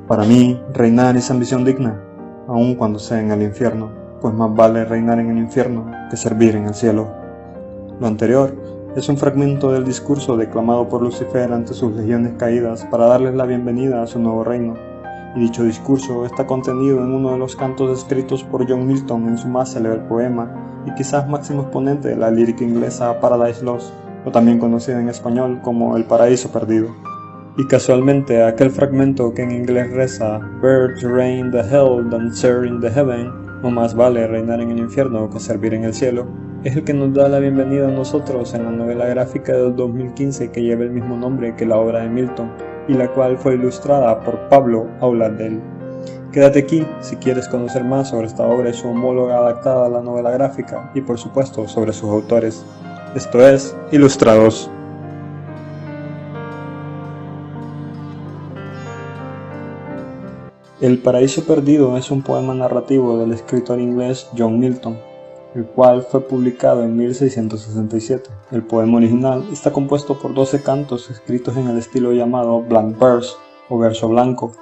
Para mí, reinar es ambición digna, aun cuando sea en el infierno, pues más vale reinar en el infierno que servir en el cielo. Lo anterior es un fragmento del discurso declamado por Lucifer ante sus legiones caídas para darles la bienvenida a su nuevo reino, y dicho discurso está contenido en uno de los cantos escritos por John Milton en su más célebre poema y quizás máximo exponente de la lírica inglesa Paradise Lost, o también conocida en español como El Paraíso Perdido. Y casualmente aquel fragmento que en inglés reza "Better to reign in the hell than serve in the heaven", o más vale reinar en el infierno que servir en el cielo, es el que nos da la bienvenida a nosotros en la novela gráfica del 2015 que lleva el mismo nombre que la obra de Milton y la cual fue ilustrada por Pablo Auladel. Quédate aquí si quieres conocer más sobre esta obra y su homóloga adaptada a la novela gráfica y por supuesto sobre sus autores. Esto es Ilustrados. El Paraíso Perdido es un poema narrativo del escritor inglés John Milton, el cual fue publicado en 1667. El poema original está compuesto por 12 cantos escritos en el estilo llamado blank verse o verso blanco,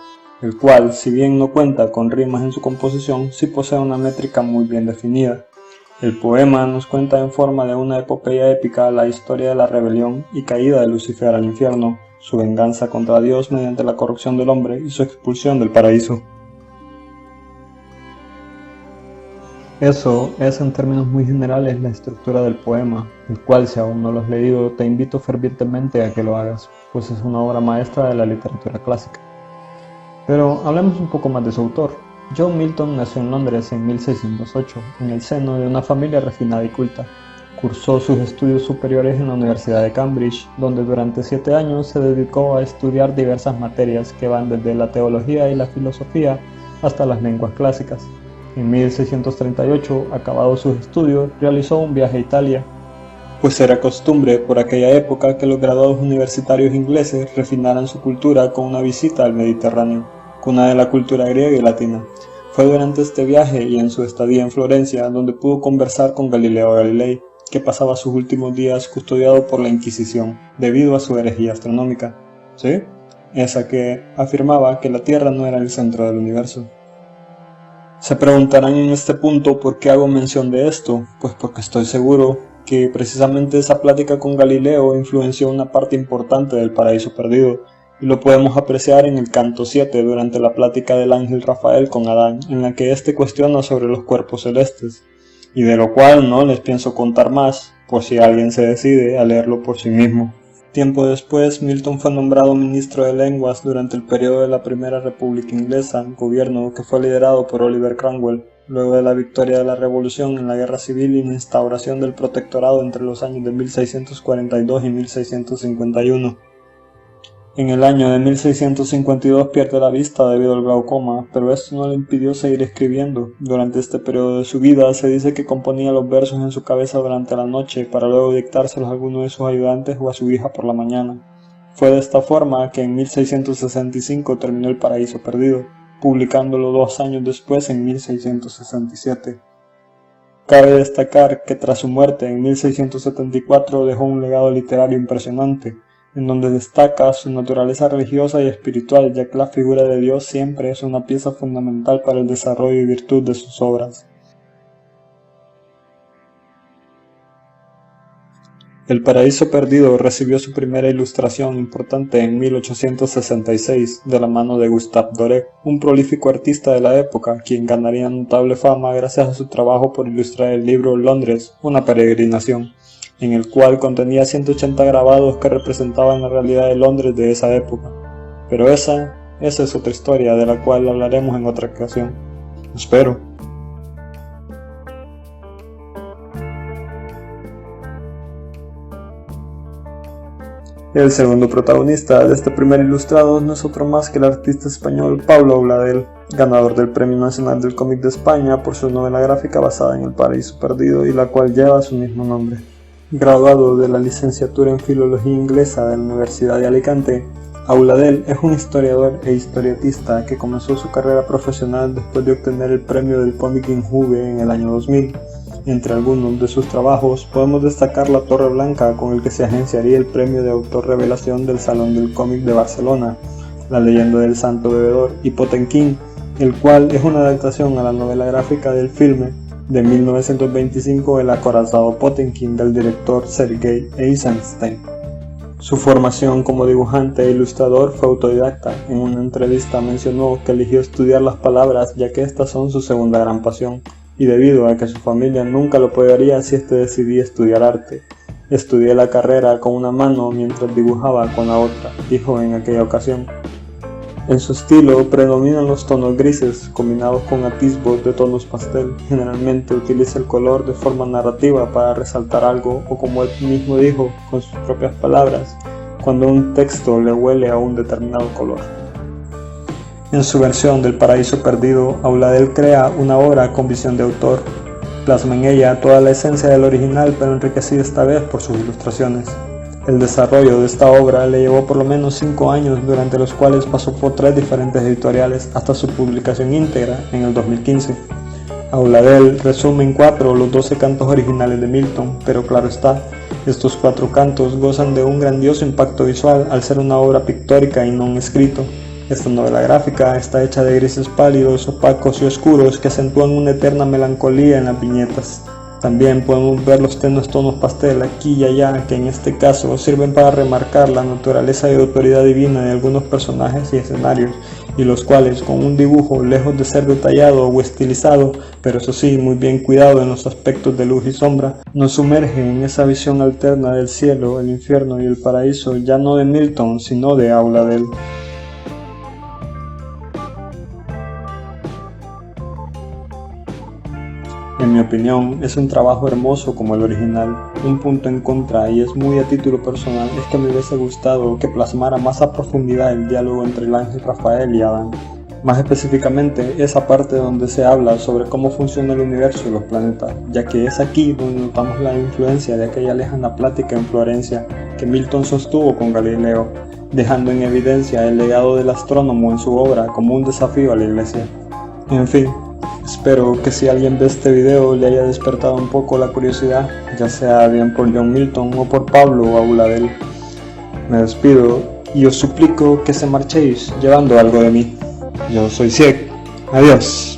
el cual, si bien no cuenta con rimas en su composición, sí posee una métrica muy bien definida. El poema nos cuenta en forma de una epopeya épica la historia de la rebelión y caída de Lucifer al infierno, su venganza contra Dios mediante la corrupción del hombre y su expulsión del paraíso. Eso es en términos muy generales la estructura del poema, el cual si aún no lo has leído te invito fervientemente a que lo hagas, pues es una obra maestra de la literatura clásica. Pero hablemos un poco más de su autor. John Milton nació en Londres en 1608, en el seno de una familia refinada y culta. Cursó sus estudios superiores en la Universidad de Cambridge, donde durante 7 años se dedicó a estudiar diversas materias que van desde la teología y la filosofía hasta las lenguas clásicas. En 1638, acabados sus estudios, realizó un viaje a Italia, pues era costumbre por aquella época que los graduados universitarios ingleses refinaran su cultura con una visita al Mediterráneo, cuna de la cultura griega y latina. Fue durante este viaje y en su estadía en Florencia donde pudo conversar con Galileo Galilei, que pasaba sus últimos días custodiado por la Inquisición, debido a su herejía astronómica. ¿Sí? Esa que afirmaba que la Tierra no era el centro del universo. Se preguntarán en este punto por qué hago mención de esto, pues porque estoy seguro que precisamente esa plática con Galileo influenció una parte importante del Paraíso Perdido, y lo podemos apreciar en el canto 7 durante la plática del ángel Rafael con Adán, en la que éste cuestiona sobre los cuerpos celestes, y de lo cual no les pienso contar más, por si alguien se decide a leerlo por sí mismo. Tiempo después, Milton fue nombrado ministro de Lenguas durante el periodo de la Primera República Inglesa, gobierno que fue liderado por Oliver Cromwell, luego de la victoria de la Revolución en la Guerra Civil y la instauración del protectorado entre los años de 1642 y 1651. En el año de 1652 pierde la vista debido al glaucoma, pero esto no le impidió seguir escribiendo. Durante este periodo de su vida se dice que componía los versos en su cabeza durante la noche para luego dictárselos a alguno de sus ayudantes o a su hija por la mañana. Fue de esta forma que en 1665 terminó El Paraíso Perdido, publicándolo 2 años después en 1667. Cabe destacar que tras su muerte en 1674 dejó un legado literario impresionante, en donde destaca su naturaleza religiosa y espiritual, ya que la figura de Dios siempre es una pieza fundamental para el desarrollo y virtud de sus obras. El Paraíso Perdido recibió su primera ilustración importante en 1866 de la mano de Gustave Doré, un prolífico artista de la época, quien ganaría notable fama gracias a su trabajo por ilustrar el libro Londres, una peregrinación, en el cual contenía 180 grabados que representaban la realidad de Londres de esa época. Pero esa es otra historia de la cual hablaremos en otra ocasión. Espero. El segundo protagonista de este primer ilustrado no es otro más que el artista español Pablo Auladel, ganador del Premio Nacional del Cómic de España por su novela gráfica basada en El Paraíso Perdido y la cual lleva su mismo nombre. Graduado de la licenciatura en Filología Inglesa de la Universidad de Alicante, Auladel es un historiador e historietista que comenzó su carrera profesional después de obtener el premio del cómic Injuve en el año 2000. Entre algunos de sus trabajos podemos destacar La Torre Blanca, con el que se agenciaría el premio de autor revelación del Salón del Cómic de Barcelona, La leyenda del santo bebedor y Potemkin, el cual es una adaptación a la novela gráfica del filme de 1925 El acorazado Potemkin del director Sergei Eisenstein. Su formación como dibujante e ilustrador fue autodidacta. En una entrevista mencionó que eligió estudiar las palabras ya que estas son su segunda gran pasión, y debido a que su familia nunca lo apoyaría si decidía estudiar arte. Estudié la carrera con una mano mientras dibujaba con la otra, dijo en aquella ocasión. En su estilo predominan los tonos grises, combinados con atisbos de tonos pastel. Generalmente utiliza el color de forma narrativa para resaltar algo, o como él mismo dijo, con sus propias palabras, cuando un texto le huele a un determinado color. En su versión del Paraíso Perdido, Auladel crea una obra con visión de autor. Plasma en ella toda la esencia del original, pero enriquecida esta vez por sus ilustraciones. El desarrollo de esta obra le llevó por lo menos 5 años, durante los cuales pasó por 3 diferentes editoriales hasta su publicación íntegra en el 2015. Auladel resume en 4 los 12 cantos originales de Milton, pero claro está, estos 4 cantos gozan de un grandioso impacto visual al ser una obra pictórica y no un escrito. Esta novela gráfica está hecha de grises pálidos, opacos y oscuros que acentúan una eterna melancolía en las viñetas. También podemos ver los tenues tonos pastel aquí y allá, que en este caso sirven para remarcar la naturaleza y autoridad divina de algunos personajes y escenarios, y los cuales, con un dibujo lejos de ser detallado o estilizado, pero eso sí, muy bien cuidado en los aspectos de luz y sombra, nos sumerge en esa visión alterna del cielo, el infierno y el paraíso, ya no de Milton, sino de Auladel. En mi opinión, es un trabajo hermoso como el original. Un punto en contra, y es muy a título personal, es que me hubiese gustado que plasmara más a profundidad el diálogo entre el ángel Rafael y Adán. Más específicamente, esa parte donde se habla sobre cómo funciona el universo y los planetas, ya que es aquí donde notamos la influencia de aquella lejana plática en Florencia que Milton sostuvo con Galileo, dejando en evidencia el legado del astrónomo en su obra como un desafío a la Iglesia. En fin, espero que si alguien ve este video le haya despertado un poco la curiosidad, ya sea bien por John Milton o por Pablo Auladel. Me despido y os suplico que se marchéis llevando algo de mí. Yo soy Sieg. Adiós.